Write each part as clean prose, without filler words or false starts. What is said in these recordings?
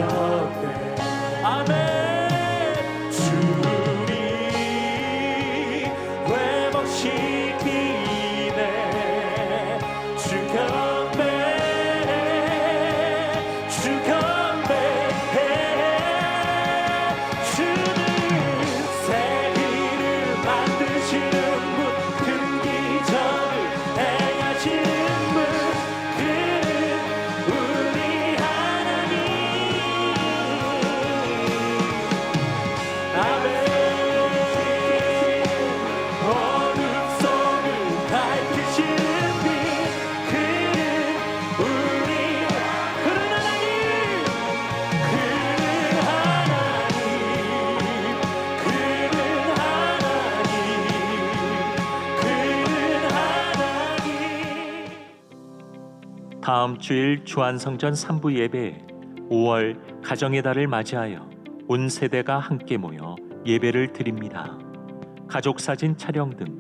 곁에 아멘 주님 회복시키네 주 곁에 다음 주일 주안성전 3부 예배에 5월 가정의 달을 맞이하여 온 세대가 함께 모여 예배를 드립니다. 가족 사진 촬영 등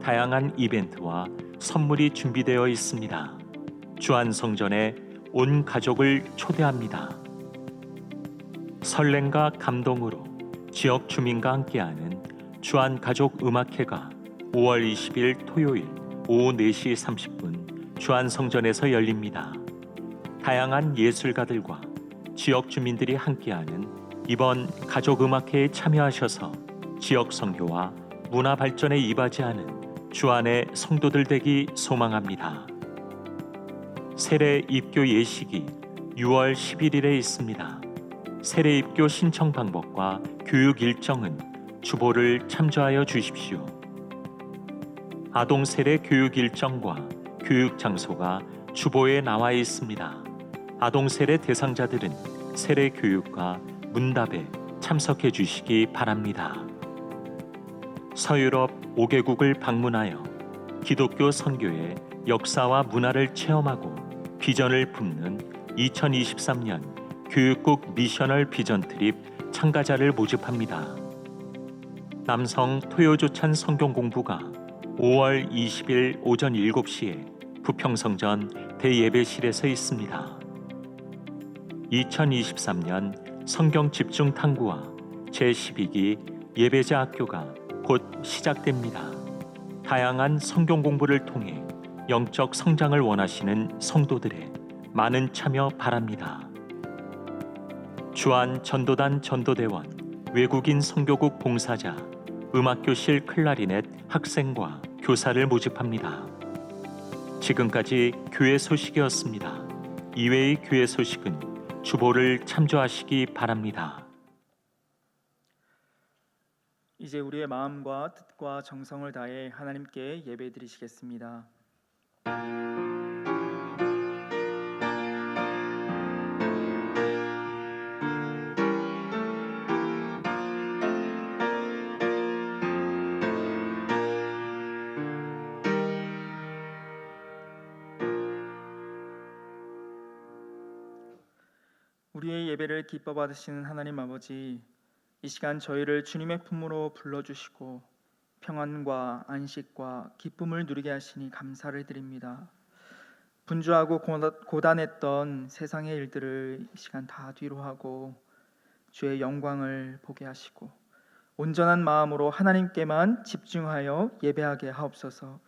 다양한 이벤트와 선물이 준비되어 있습니다. 주안성전에 온 가족을 초대합니다. 설렘과 감동으로 지역 주민과 함께하는 주안가족음악회가 5월 20일 토요일 오후 4시 30분 주안성전에서 열립니다. 다양한 예술가들과 지역 주민들이 함께하는 이번 가족음악회에 참여하셔서 지역 선교와 문화 발전에 이바지하는 주안의 성도들 되기 소망합니다. 세례 입교 예식이 6월 11일에 있습니다. 세례 입교 신청 방법과 교육 일정은 주보를 참조하여 주십시오. 아동 세례 교육 일정과 교육 장소가 주보에 나와 있습니다. 아동 세례 대상자들은 세례 교육과 문답에 참석해 주시기 바랍니다. 서유럽 5개국을 방문하여 기독교 선교의 역사와 문화를 체험하고 비전을 품는 2023년 교육국 미셔널 비전 트립 참가자를 모집합니다. 남성 토요조찬 성경 공부가 5월 20일 오전 7시에 부평성전 대예배실에서 있습니다. 2023년 성경 집중 탐구와 제12기 예배자 학교가 곧 시작됩니다. 다양한 성경 공부를 통해 영적 성장을 원하시는 성도들의 많은 참여 바랍니다. 주안 전도단 전도대원, 외국인 선교국 봉사자, 음악교실 클라리넷 학생과 교사를 모집합니다. 지금까지 교회 소식이었습니다. 이외의 교회 소식은 주보를 참조하시기 바랍니다. 이제 우리의 마음과 뜻과 정성을 다해 하나님께 예배드리시겠습니다. 우리의 예배를 기뻐 받으시는 하나님 아버지, 이 시간 저희를 주님의 품으로 불러주시고 평안과 안식과 기쁨을 누리게 하시니 감사를 드립니다. 분주하고 고단했던 세상의 일들을 이 시간 다 뒤로 하고 주의 영광을 보게 하시고 온전한 마음으로 하나님께만 집중하여 예배하게 하옵소서.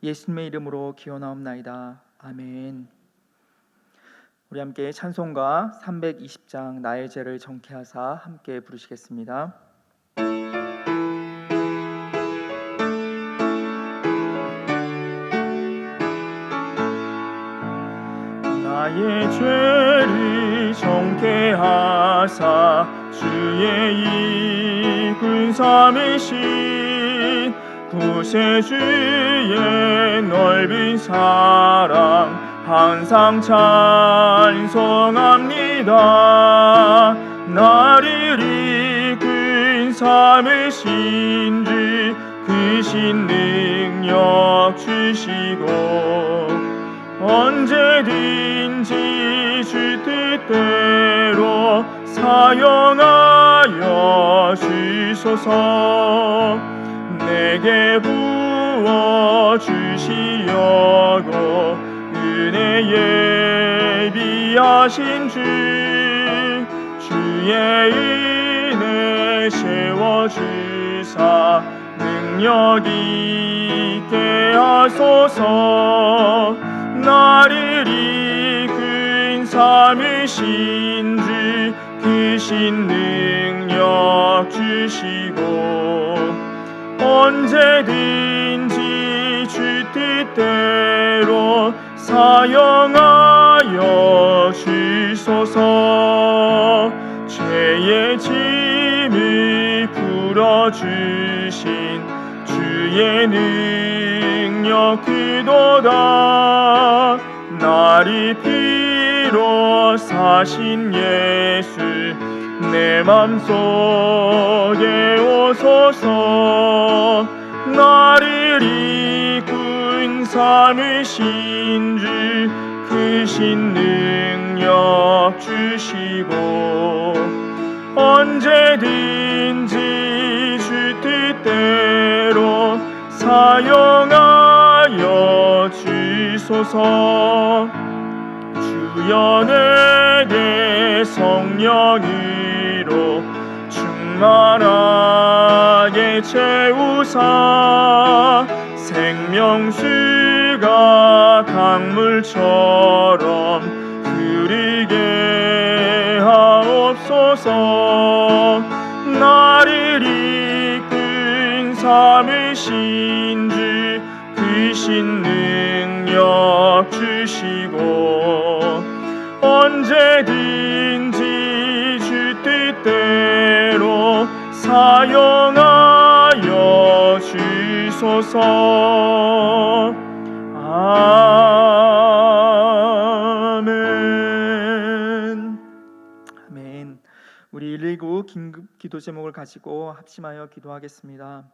예수님의 이름으로 기원하옵나이다. 아멘. 우리 함께 찬송가 320장 나의 죄를 정케하사 함께 부르시겠습니다. 나의 죄를 정케하사 주의 이군 삼으신 구세주의 넓은 사랑 항상 찬송합니다. 나를 이끈 삼으신 주 크신 능력 주시고 언제든지 주 뜻대로 사용하여 주소서. 내게 부어 주시려고 은혜 예비하신 주 위에 세워주사 능력 있게 하소서. 나를 이끈 삼으신 주 크신 능력 주시고 언제든지 주 뜻대로 사용하여 주소서. 죄의 짐을 풀어주신 주의 능력 그도다. 나를 피로 사신 예수 내 맘속에 오소서. 나를 이끈 삼으신 주 크신 능력 주시고 언제든지 주 뜻대로 사용하여 주소서. 주여 내게 성령으로 충만하게 채우사 생명수가 강물처럼 흐르게 하옵소서. 나를 이끈 삼으신 주 크신 능력 주시고 언제든지 주 뜻대로 사용하여 주소서. 아멘. 아멘. 우리 119 긴급 기도 제목을 가지고 합심하여 기도하겠습니다.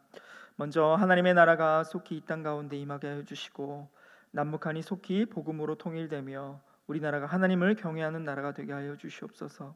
먼저 하나님의 나라가 속히 이 땅 가운데 임하게 하여 주시고 남북한이 속히 복음으로 통일되며 우리나라가 하나님을 경외하는 나라가 되게 하여 주시옵소서.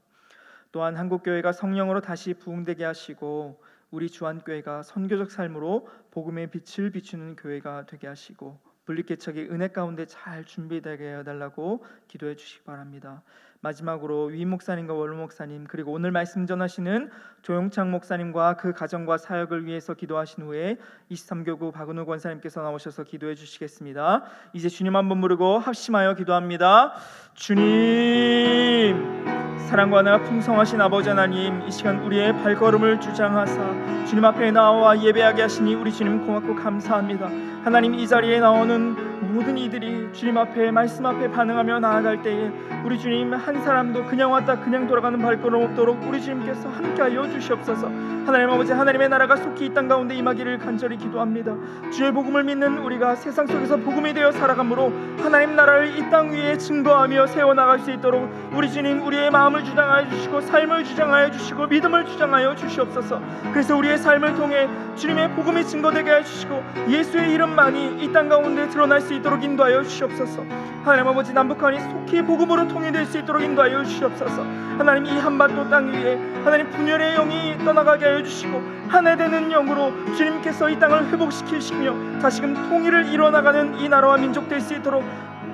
또한 한국교회가 성령으로 다시 부흥되게 하시고 우리 주한교회가 선교적 삶으로 복음의 빛을 비추는 교회가 되게 하시고 분리개척이 은혜 가운데 잘 준비되게 해달라고 기도해 주시기 바랍니다. 마지막으로 위 목사님과 원로 목사님 그리고 오늘 말씀 전하시는 조용창 목사님과 그 가정과 사역을 위해서 기도하신 후에 23교구 박은우 권사님께서 나오셔서 기도해 주시겠습니다. 이제 주님 한번 부르고 합심하여 기도합니다. 주님, 사랑과 은혜가 풍성하신 아버지 하나님, 이 시간 우리의 발걸음을 주장하사 주님 앞에 나와 예배하게 하시니 우리 주님 고맙고 감사합니다. 하나님, 이 자리에 나오는 모든 이들이 주님 앞에 말씀 앞에 반응하며 나아갈 때에 우리 주님 한 사람도 그냥 왔다 그냥 돌아가는 발걸음 없도록 우리 주님께서 함께하여 주시옵소서. 하나님 아버지, 하나님의 나라가 속히 이 땅 가운데 임하기를 간절히 기도합니다. 주의 복음을 믿는 우리가 세상 속에서 복음이 되어 살아가므로 하나님 나라를 이 땅 위에 증거하며 세워나갈 수 있도록 우리 주님 우리의 마음을 주장하여 주시고 삶을 주장하여 주시고 믿음을 주장하여 주시옵소서. 그래서 우리의 삶을 통해 주님의 복음이 증거되게 해주시고 예수의 이름만이 이 땅 가운데 드러날 수 있도록 인도하여 주시옵소서. 하나님 아버지, 남북한이 속히 복음으로 통일될 수 있도록 인도하여 주시옵소서. 하나님, 이 한반도 땅 위에 하나님 분열의 영이 떠나가게 하여 주시고 하나 되는 영으로 주님께서 이 땅을 회복시키시며 다시금 통일을 이뤄나가는 이 나라와 민족 될 수 있도록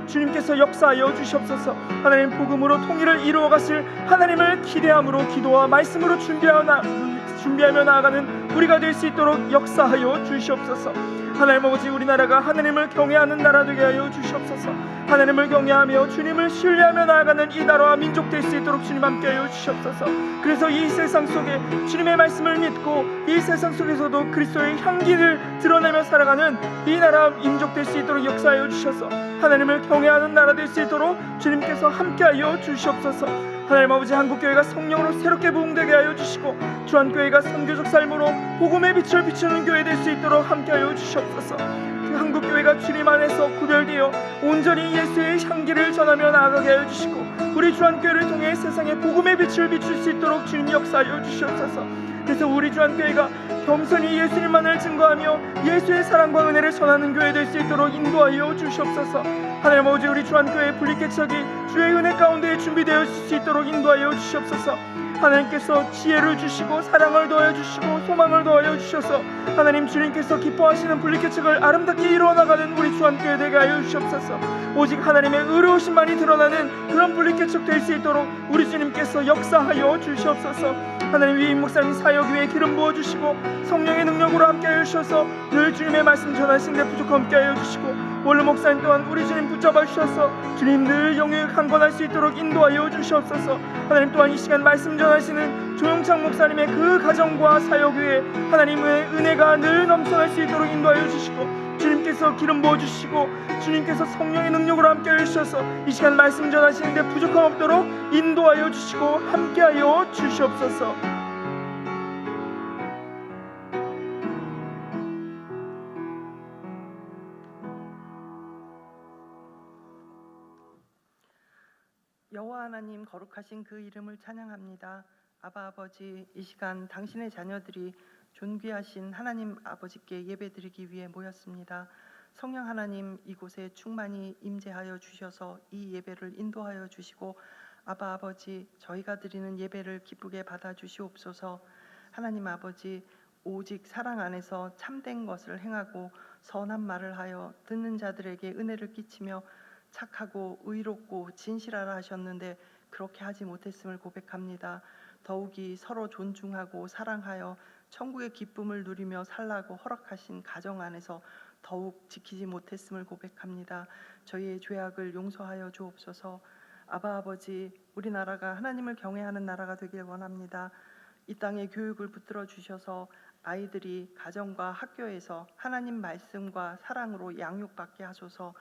주님께서 역사하여 주시옵소서. 하나님, 복음으로 통일을 이루어 가실 하나님을 기대함으로 기도와 말씀으로 준비하며 나아가는 우리가 될 수 있도록 역사하여 주시옵소서. 하나님 아버지, 우리나라가 하나님을 경외하는 나라 되게 하여 주시옵소서. 하나님을 경외하며 주님을 신뢰하며 나아가는 이 나라와 민족 될 수 있도록 주님 함께하여 주시옵소서. 그래서 이 세상 속에 주님의 말씀을 믿고 이 세상 속에서도 그리스도의 향기를 드러내며 살아가는 이 나라 민족 될 수 있도록 역사하여 주셔서 하나님을 경외하는 나라 될 수 있도록 주님께서 함께하여 주시옵소서. 하나님 아버지, 한국교회가 성령으로 새롭게 부흥되게 하여 주시고 주한교회가 선교적 삶으로 복음의 빛을 비추는 교회 될 수 있도록 함께하여 주시옵소서. 그 한국교회가 주님 안에서 구별되어 온전히 예수의 향기를 전하며 나아가게 하여 주시고 우리 주한교회를 통해 세상에 복음의 빛을 비출 수 있도록 주님 역사하여 주시옵소서. 그래서 우리 주한교회가 겸손히 예수님만을 증거하며 예수의 사랑과 은혜를 전하는 교회 될 수 있도록 인도하여 주시옵소서. 하나님 아버지, 우리 주한교회 분리개척이 주의 은혜 가운데 준비되어 수 있도록 인도하여 주시옵소서. 하나님께서 지혜를 주시고 사랑을 더하여 주시고 소망을 더하여 주셔서 하나님 주님께서 기뻐하시는 분리개척을 아름답게 이루어나가는 우리 주한교회 되게 하여 주시옵소서. 오직 하나님의 의로우심만이 드러나는 그런 분리개척 될 수 있도록 우리 주님께서 역사하여 주시옵소서. 하나님 위임 목사님 사역 위에 기름 부어주시고 성령의 능력으로 함께하여 주셔서 늘 주님의 말씀 전하시는 데 부족함 없게 하여 주시고 원로 목사님 또한 우리 주님 붙잡아 주셔서 주님 늘 영역을 강건할 수 있도록 인도하여 주시옵소서. 하나님 또한 이 시간 말씀 전하시는 조용창 목사님의 그 가정과 사역 위에 하나님의 은혜가 늘 넘쳐날 수 있도록 인도하여 주시고 주님께서 기름 부어주시고 주님께서 성령의 능력으로 함께하여 주셔서 이 시간 말씀 전하시는데 부족함 없도록 인도하여 주시고 함께하여 주시옵소서. 여호와 하나님 거룩하신 그 이름을 찬양합니다. 아바 아버지, 이 시간 당신의 자녀들이 존귀하신 하나님 아버지께 예배드리기 위해 모였습니다. 성령 하나님, 이곳에 충만히 임재하여 주셔서 이 예배를 인도하여 주시고 아바 아버지, 저희가 드리는 예배를 기쁘게 받아 주시옵소서. 하나님 아버지, 오직 사랑 안에서 참된 것을 행하고 선한 말을 하여 듣는 자들에게 은혜를 끼치며 착하고 의롭고 진실하라 하셨는데 그렇게 하지 못했음을 고백합니다. 더욱이 서로 존중하고 사랑하여 천국의 기쁨을 누리며 살라고 허락하신 가정 안에서 더욱 지키지 못했음을 고백합니다. 저희의 죄악을 용서하여 주옵소서. 아바 아버지, 우리나라가 하나님을 경외하는 나라가 되길 원합니다. 이 땅에 교육을 붙들어 주셔서 아이들이 가정과 학교에서 하나님 말씀과 사랑으로 양육받게 하소서.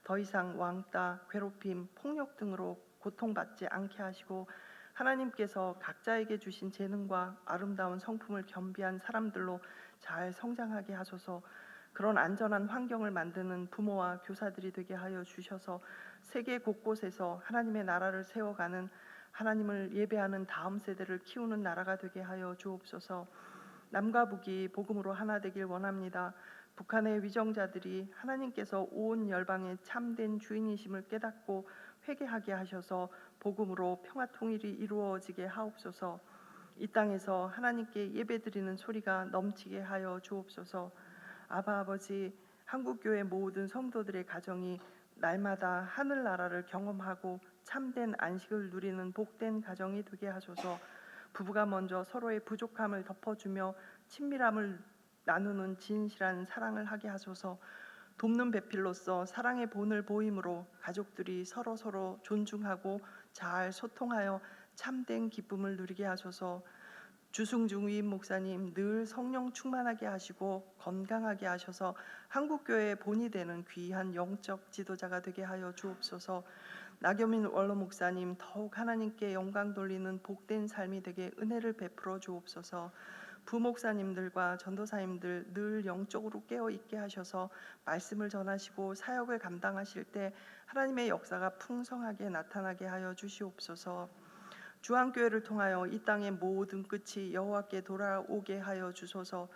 더 이상 왕따, 괴롭힘, 폭력 등으로 고통받지 않게 하시고 하나님께서 각자에게 주신 재능과 아름다운 성품을 겸비한 사람들로 잘 성장하게 하소서. 그런 안전한 환경을 만드는 부모와 교사들이 되게 하여 주셔서 세계 곳곳에서 하나님의 나라를 세워가는 하나님을 예배하는 다음 세대를 키우는 나라가 되게 하여 주옵소서. 남과 북이 복음으로 하나 되길 원합니다. 북한의 위정자들이 하나님께서 온 열방의 참된 주인이심을 깨닫고 회개하게 하셔서 복음으로 평화 통일이 이루어지게 하옵소서. 이 땅에서 하나님께 예배드리는 소리가 넘치게 하여 주옵소서. 아바 아버지, 한국교회 모든 성도들의 가정이 날마다 하늘나라를 경험하고 참된 안식을 누리는 복된 가정이 되게 하소서. 부부가 먼저 서로의 부족함을 덮어주며 친밀함을 나누는 진실한 사랑을 하게 하소서. 돕는 배필로서 사랑의 본을 보임으로 가족들이 서로 존중하고 잘 소통하여 참된 기쁨을 누리게 하소서. 주승중 위임 목사님 늘 성령 충만하게 하시고 건강하게 하셔서 한국교회의 본이 되는 귀한 영적 지도자가 되게 하여 주옵소서. 나겸인 원로 목사님 더욱 하나님께 영광 돌리는 복된 삶이 되게 은혜를 베풀어 주옵소서. 부목사님들과 전도사님들 늘 영적으로 깨어 있게 하셔서 말씀을 전하시고 사역을 감당하실 때 하나님의 역사가 풍성하게 나타나게 하여 주시옵소서. 주한교회를 통하여 이 땅의 모든 끝이 여호와께 돌아오게 하여 주소서.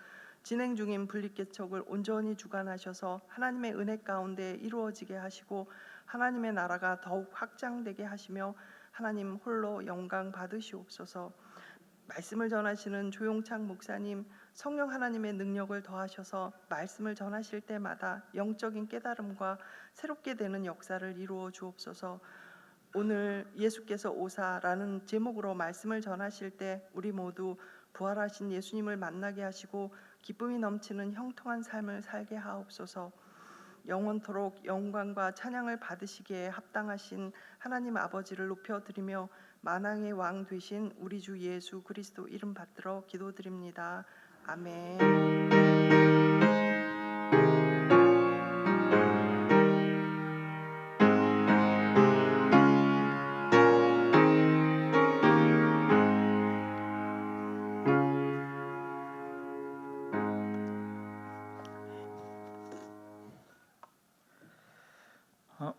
진행 중인 분립개척을 온전히 주관하셔서 하나님의 은혜 가운데 이루어지게 하시고 하나님의 나라가 더욱 확장되게 하시며 하나님 홀로 영광 받으시옵소서. 말씀을 전하시는 조용창 목사님, 성령 하나님의 능력을 더하셔서 말씀을 전하실 때마다 영적인 깨달음과 새롭게 되는 역사를 이루어 주옵소서. 오늘 예수께서 오사라는 제목으로 말씀을 전하실 때 우리 모두 부활하신 예수님을 만나게 하시고 기쁨이 넘치는 형통한 삶을 살게 하옵소서. 영원토록 영광과 찬양을 받으시기에 합당하신 하나님 아버지를 높여드리며 만왕의 왕 되신 우리 주 예수 그리스도 이름 받들어 기도드립니다. 아멘.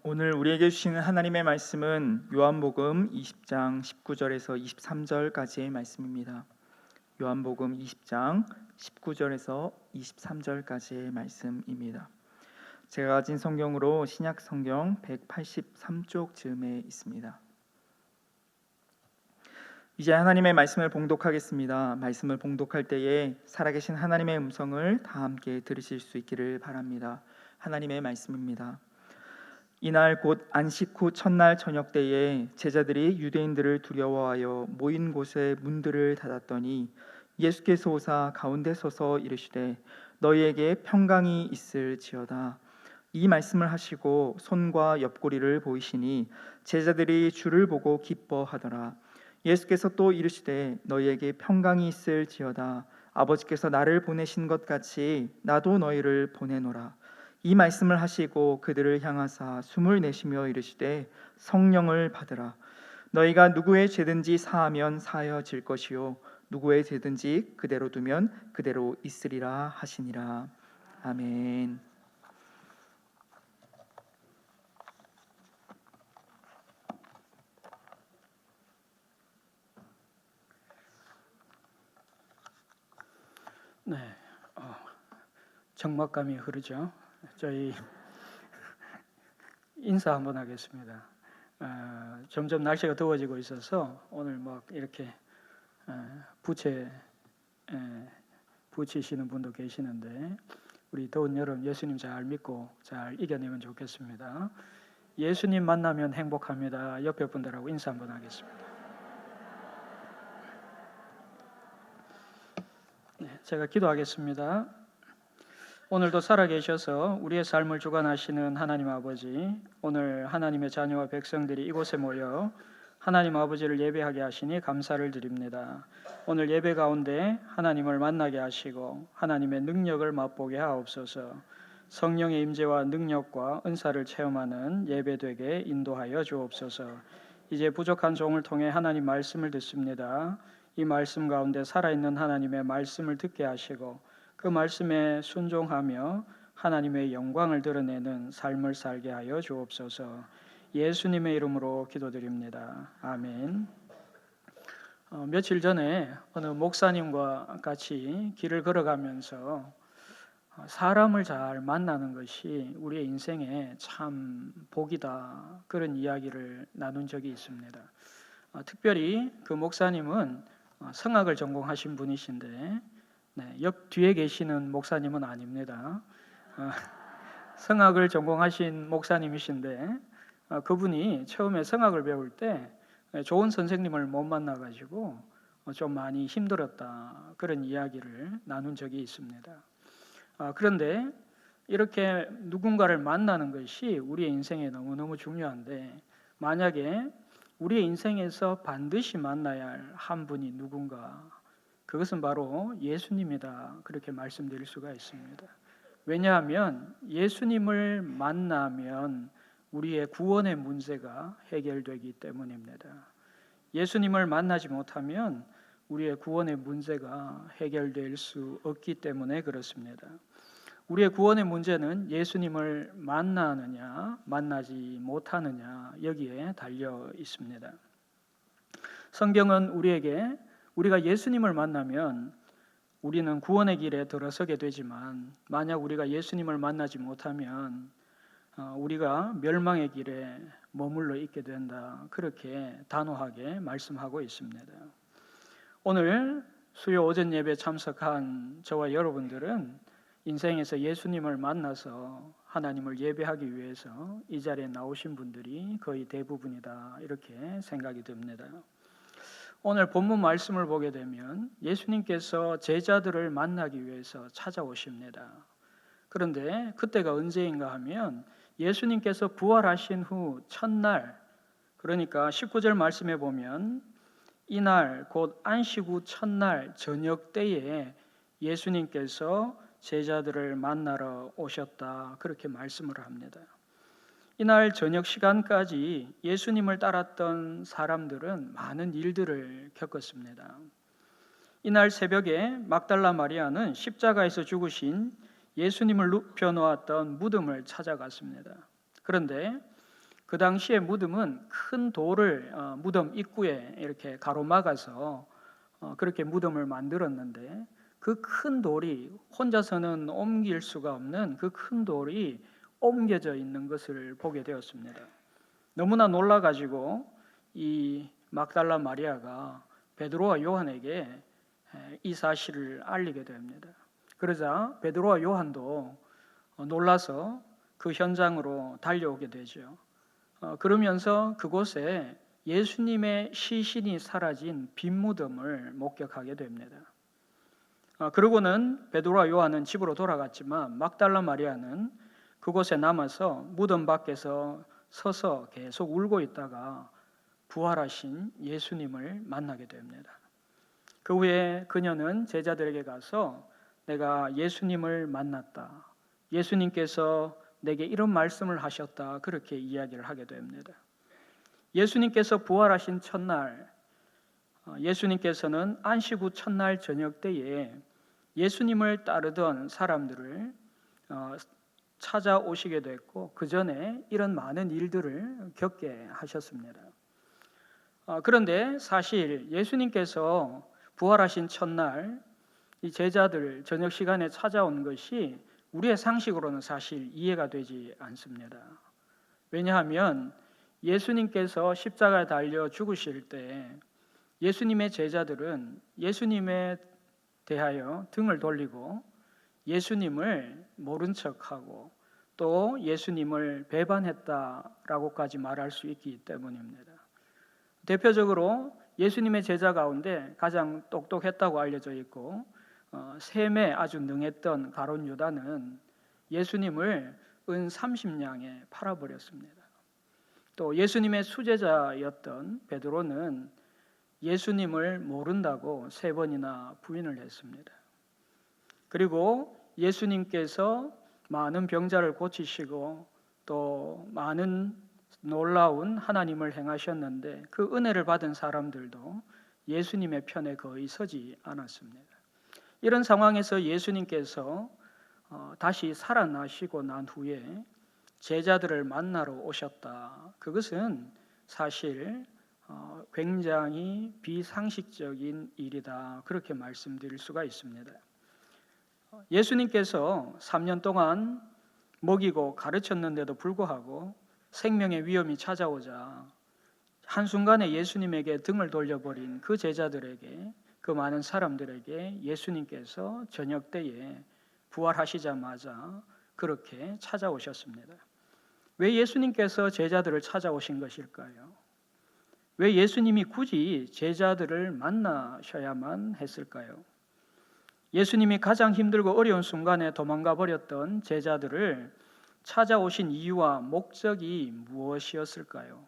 오늘 우리에게 주시는 하나님의 말씀은 요한복음 20장 19절에서 23절까지의 말씀입니다. 요한복음 20장 19절에서 23절까지의 말씀입니다. 제가 가진 성경으로 신약 성경 183쪽 즈음에 있습니다. 이제 하나님의 말씀을 봉독하겠습니다. 말씀을 봉독할 때에 살아계신 하나님의 음성을 다 함께 들으실 수 있기를 바랍니다. 하나님의 말씀입니다. 이날 곧 안식 후 첫날 저녁 때에 제자들이 유대인들을 두려워하여 모인 곳에 문들을 닫았더니 예수께서 오사 가운데 서서 이르시되 너희에게 평강이 있을지어다. 이 말씀을 하시고 손과 옆구리를 보이시니 제자들이 주를 보고 기뻐하더라. 예수께서 또 이르시되 너희에게 평강이 있을지어다. 아버지께서 나를 보내신 것 같이 나도 너희를 보내노라. 이 말씀을 하시고 그들을 향하사 숨을 내쉬며 이르시되 성령을 받으라. 너희가 누구의 죄든지 사하면 사하여질 것이요 누구의 죄든지 그대로 두면 그대로 있으리라 하시니라. 아멘. 네, 적막감이 흐르죠. 저희 인사 한번 하겠습니다. 점점 날씨가 더워지고 있어서 오늘 막 이렇게 부치시는 분도 계시는데 우리 더운 여름 예수님 잘 믿고 잘 이겨내면 좋겠습니다. 예수님 만나면 행복합니다. 옆에 분들하고 인사 한번 하겠습니다. 네, 제가 기도하겠습니다. 오늘도 살아계셔서 우리의 삶을 주관하시는 하나님 아버지, 오늘 하나님의 자녀와 백성들이 이곳에 모여 하나님 아버지를 예배하게 하시니 감사를 드립니다. 오늘 예배 가운데 하나님을 만나게 하시고 하나님의 능력을 맛보게 하옵소서. 성령의 임재와 능력과 은사를 체험하는 예배되게 인도하여 주옵소서. 이제 부족한 종을 통해 하나님 말씀을 듣습니다. 이 말씀 가운데 살아있는 하나님의 말씀을 듣게 하시고 그 말씀에 순종하며 하나님의 영광을 드러내는 삶을 살게 하여 주옵소서. 예수님의 이름으로 기도드립니다. 아멘. 며칠 전에 어느 목사님과 같이 길을 걸어가면서 사람을 잘 만나는 것이 우리의 인생에 참 복이다, 그런 이야기를 나눈 적이 있습니다. 특별히 그 목사님은 성악을 전공하신 분이신데 옆 뒤에 계시는 목사님은 아닙니다. 성악을 전공하신 목사님이신데 그분이 처음에 성악을 배울 때 좋은 선생님을 못 만나가지고 좀 많이 힘들었다, 그런 이야기를 나눈 적이 있습니다. 그런데 이렇게 누군가를 만나는 것이 우리의 인생에 너무너무 중요한데, 만약에 우리의 인생에서 반드시 만나야 할 한 분이 누군가, 그것은 바로 예수님이다, 그렇게 말씀드릴 수가 있습니다. 왜냐하면 예수님을 만나면 우리의 구원의 문제가 해결되기 때문입니다. 예수님을 만나지 못하면 우리의 구원의 문제가 해결될 수 없기 때문에 그렇습니다. 우리의 구원의 문제는 예수님을 만나느냐 만나지 못하느냐, 여기에 달려 있습니다. 성경은 우리가 예수님을 만나면 우리는 구원의 길에 들어서게 되지만, 만약 우리가 예수님을 만나지 못하면 우리가 멸망의 길에 머물러 있게 된다, 그렇게 단호하게 말씀하고 있습니다. 오늘 수요 오전 예배 참석한 저와 여러분들은 인생에서 예수님을 만나서 하나님을 예배하기 위해서 이 자리에 나오신 분들이 거의 대부분이다, 이렇게 생각이 듭니다. 오늘 본문 말씀을 보게 되면 예수님께서 제자들을 만나기 위해서 찾아오십니다. 그런데 그때가 언제인가 하면 예수님께서 부활하신 후 첫날, 그러니까 19절 말씀에 보면 이날 곧 안식 후 첫날 저녁 때에 예수님께서 제자들을 만나러 오셨다, 그렇게 말씀을 합니다. 이날 저녁 시간까지 예수님을 따랐던 사람들은 많은 일들을 겪었습니다. 이날 새벽에 막달라 마리아는 십자가에서 죽으신 예수님을 눕혀 놓았던 무덤을 찾아갔습니다. 그런데 그 당시에 무덤은 큰 돌을 무덤 입구에 이렇게 가로막아서 그렇게 무덤을 만들었는데, 그 큰 돌이 혼자서는 옮길 수가 없는 그 큰 돌이 옮겨져 있는 것을 보게 되었습니다. 너무나 놀라가지고 이 막달라 마리아가 베드로와 요한에게 이 사실을 알리게 됩니다. 그러자 베드로와 요한도 놀라서 그 현장으로 달려오게 되죠. 그러면서 그곳에 예수님의 시신이 사라진 빈 무덤을 목격하게 됩니다. 그러고는 베드로와 요한은 집으로 돌아갔지만 막달라 마리아는 그곳에 남아서 무덤 밖에서 서서 계속 울고 있다가 부활하신 예수님을 만나게 됩니다. 그 후에 그녀는 제자들에게 가서 내가 예수님을 만났다. 예수님께서 내게 이런 말씀을 하셨다. 그렇게 이야기를 하게 됩니다. 예수님께서 부활하신 첫날, 예수님께서는 안식 후 첫날 저녁 때에 예수님을 따르던 사람들을 찾아오시게 됐고 그 전에 이런 많은 일들을 겪게 하셨습니다. 그런데 사실 예수님께서 부활하신 첫날 이 제자들 저녁 시간에 찾아온 것이 우리의 상식으로는 사실 이해가 되지 않습니다. 왜냐하면 예수님께서 십자가에 달려 죽으실 때 예수님의 제자들은 예수님에 대하여 등을 돌리고 예수님을 모른 척하고 또 예수님을 배반했다라고까지 말할 수 있기 때문입니다. 대표적으로 예수님의 제자 가운데 가장 똑똑했다고 알려져 있고 셈에 아주 능했던 가룟 유다는 예수님을 은 30냥에 팔아버렸습니다. 또 예수님의 수제자였던 베드로는 예수님을 모른다고 3번이나 부인을 했습니다. 그리고 예수님께서 많은 병자를 고치시고 또 많은 놀라운 하나님을 행하셨는데 그 은혜를 받은 사람들도 예수님의 편에 거의 서지 않았습니다. 이런 상황에서 예수님께서 다시 살아나시고 난 후에 제자들을 만나러 오셨다. 그것은 사실 굉장히 비상식적인 일이다. 그렇게 말씀드릴 수가 있습니다. 예수님께서 3년 동안 먹이고 가르쳤는데도 불구하고 생명의 위험이 찾아오자 한순간에 예수님에게 등을 돌려버린 그 제자들에게 그 많은 사람들에게 예수님께서 저녁 때에 부활하시자마자 그렇게 찾아오셨습니다. 왜 예수님께서 제자들을 찾아오신 것일까요? 왜 예수님이 굳이 제자들을 만나셔야만 했을까요? 예수님이 가장 힘들고 어려운 순간에 도망가 버렸던 제자들을 찾아오신 이유와 목적이 무엇이었을까요?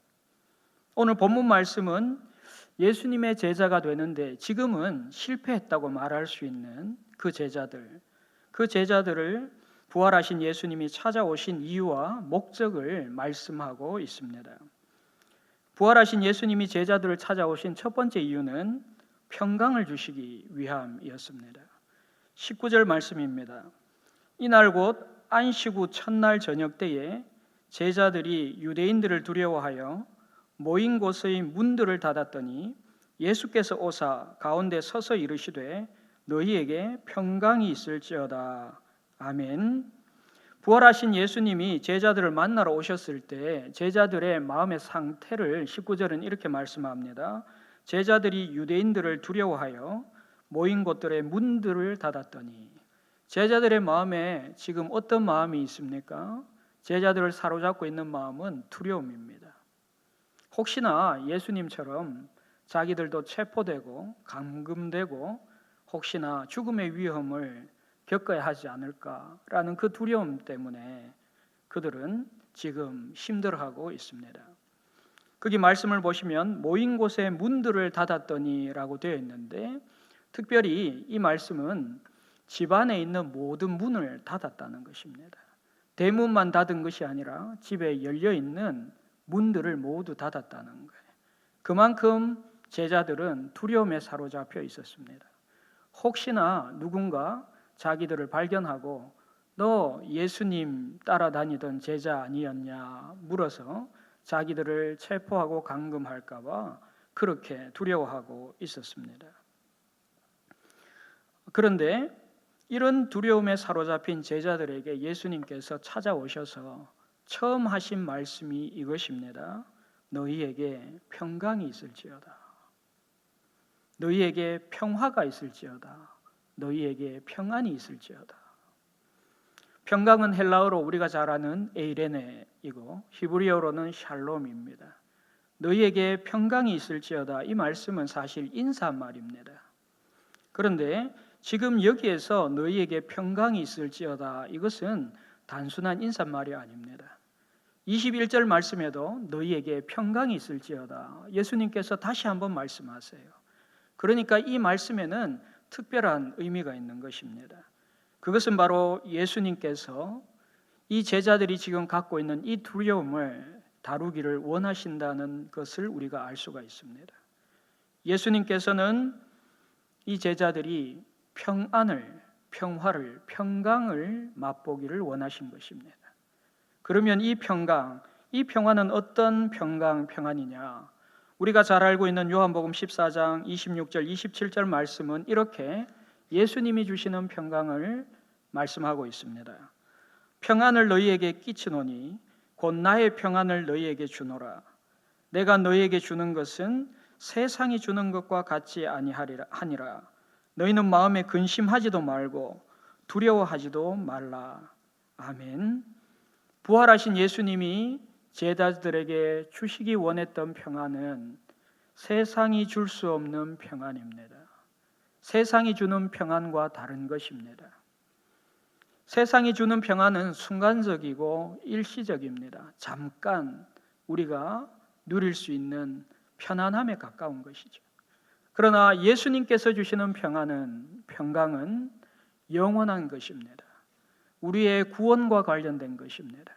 오늘 본문 말씀은 예수님의 제자가 되는데 지금은 실패했다고 말할 수 있는 그 제자들을 부활하신 예수님이 찾아오신 이유와 목적을 말씀하고 있습니다. 부활하신 예수님이 제자들을 찾아오신 첫 번째 이유는 평강을 주시기 위함이었습니다. 19절 말씀입니다. 이날 곧 안식 후 첫날 저녁 때에 제자들이 유대인들을 두려워하여 모인 곳의 문들을 닫았더니 예수께서 오사 가운데 서서 이르시되 너희에게 평강이 있을지어다. 아멘. 부활하신 예수님이 제자들을 만나러 오셨을 때 제자들의 마음의 상태를 19절은 이렇게 말씀합니다. 제자들이 유대인들을 두려워하여 모인 곳들의 문들을 닫았더니 제자들의 마음에 지금 어떤 마음이 있습니까? 제자들을 사로잡고 있는 마음은 두려움입니다. 혹시나 예수님처럼 자기들도 체포되고 감금되고 혹시나 죽음의 위험을 겪어야 하지 않을까라는 그 두려움 때문에 그들은 지금 힘들어하고 있습니다. 거기 말씀을 보시면 모인 곳에 문들을 닫았더니라고 되어 있는데 특별히 이 말씀은 집안에 있는 모든 문을 닫았다는 것입니다. 대문만 닫은 것이 아니라 집에 열려 있는 문들을 모두 닫았다는 거예요. 그만큼 제자들은 두려움에 사로잡혀 있었습니다. 혹시나 누군가 자기들을 발견하고 너 예수님 따라다니던 제자 아니었냐 물어서 자기들을 체포하고 감금할까 봐 그렇게 두려워하고 있었습니다. 그런데 이런 두려움에 사로잡힌 제자들에게 예수님께서 찾아오셔서 처음 하신 말씀이 이것입니다. 너희에게 평강이 있을지어다. 너희에게 평화가 있을지어다. 너희에게 평안이 있을지어다. 평강은 헬라어로 우리가 잘 아는 에이레네이고 히브리어로는 샬롬입니다. 너희에게 평강이 있을지어다. 이 말씀은 사실 인사말입니다. 그런데 지금 여기에서 너희에게 평강이 있을지어다, 이것은 단순한 인사말이 아닙니다. 21절 말씀에도 너희에게 평강이 있을지어다, 예수님께서 다시 한번 말씀하세요. 그러니까 이 말씀에는 특별한 의미가 있는 것입니다. 그것은 바로 예수님께서 이 제자들이 지금 갖고 있는 이 두려움을 다루기를 원하신다는 것을 우리가 알 수가 있습니다. 예수님께서는 이 제자들이 평안을, 평화를, 평강을 맛보기를 원하신 것입니다. 그러면 이 평강, 이 평화는 어떤 평안이냐? 우리가 잘 알고 있는 요한복음 14장 26절, 27절 말씀은 이렇게 예수님이 주시는 평강을 말씀하고 있습니다. 평안을 너희에게 끼치노니 곧 나의 평안을 너희에게 주노라. 내가 너희에게 주는 것은 세상이 주는 것과 같지 아니하니라. 너희는 마음에 근심하지도 말고 두려워하지도 말라. 아멘. 부활하신 예수님이 제자들에게 주시기 원했던 평안은 세상이 줄 수 없는 평안입니다. 세상이 주는 평안과 다른 것입니다. 세상이 주는 평안은 순간적이고 일시적입니다. 잠깐 우리가 누릴 수 있는 편안함에 가까운 것이죠. 그러나 예수님께서 주시는 평강은 영원한 것입니다. 우리의 구원과 관련된 것입니다.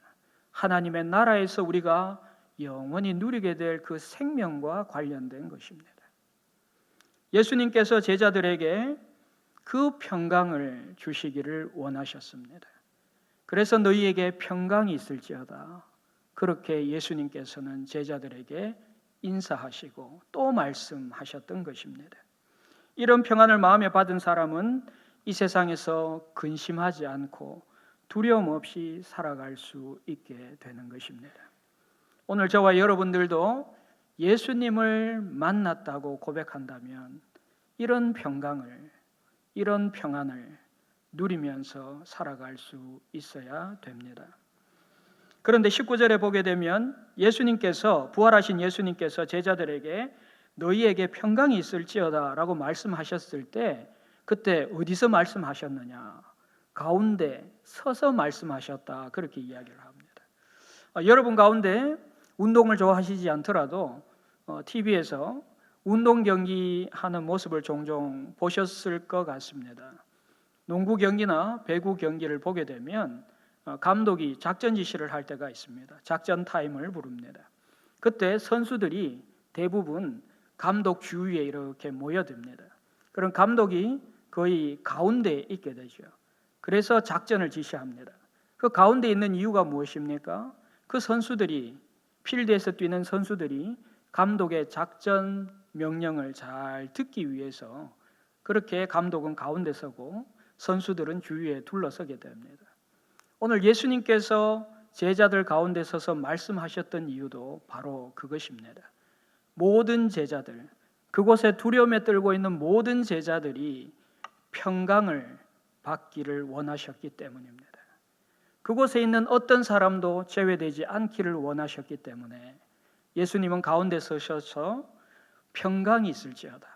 하나님의 나라에서 우리가 영원히 누리게 될 그 생명과 관련된 것입니다. 예수님께서 제자들에게 그 평강을 주시기를 원하셨습니다. 그래서 너희에게 평강이 있을지어다, 그렇게 예수님께서는 제자들에게 인사하시고 또 말씀하셨던 것입니다. 이런 평안을 마음에 받은 사람은 이 세상에서 근심하지 않고 두려움 없이 살아갈 수 있게 되는 것입니다. 오늘 저와 여러분들도 예수님을 만났다고 고백한다면 이런 평강을, 이런 평안을 누리면서 살아갈 수 있어야 됩니다. 그런데 19절에 보게 되면 부활하신 예수님께서 제자들에게 너희에게 평강이 있을지어다 라고 말씀하셨을 때 그때 어디서 말씀하셨느냐? 가운데 서서 말씀하셨다, 그렇게 이야기를 합니다. 여러분 가운데 운동을 좋아하시지 않더라도 TV에서 운동 경기 하는 모습을 종종 보셨을 것 같습니다. 농구 경기나 배구 경기를 보게 되면 감독이 작전 지시를 할 때가 있습니다. 작전 타임을 부릅니다. 그때 선수들이 대부분 감독 주위에 이렇게 모여듭니다. 그럼 감독이 거의 가운데에 있게 되죠. 그래서 작전을 지시합니다. 그 가운데 있는 이유가 무엇입니까? 그 선수들이, 필드에서 뛰는 선수들이 감독의 작전 명령을 잘 듣기 위해서 그렇게 감독은 가운데 서고 선수들은 주위에 둘러서게 됩니다. 오늘 예수님께서 제자들 가운데 서서 말씀하셨던 이유도 바로 그것입니다. 모든 제자들, 그곳에 두려움에 떨고 있는 모든 제자들이 평강을 받기를 원하셨기 때문입니다. 그곳에 있는 어떤 사람도 제외되지 않기를 원하셨기 때문에 예수님은 가운데 서셔서 평강이 있을지어다,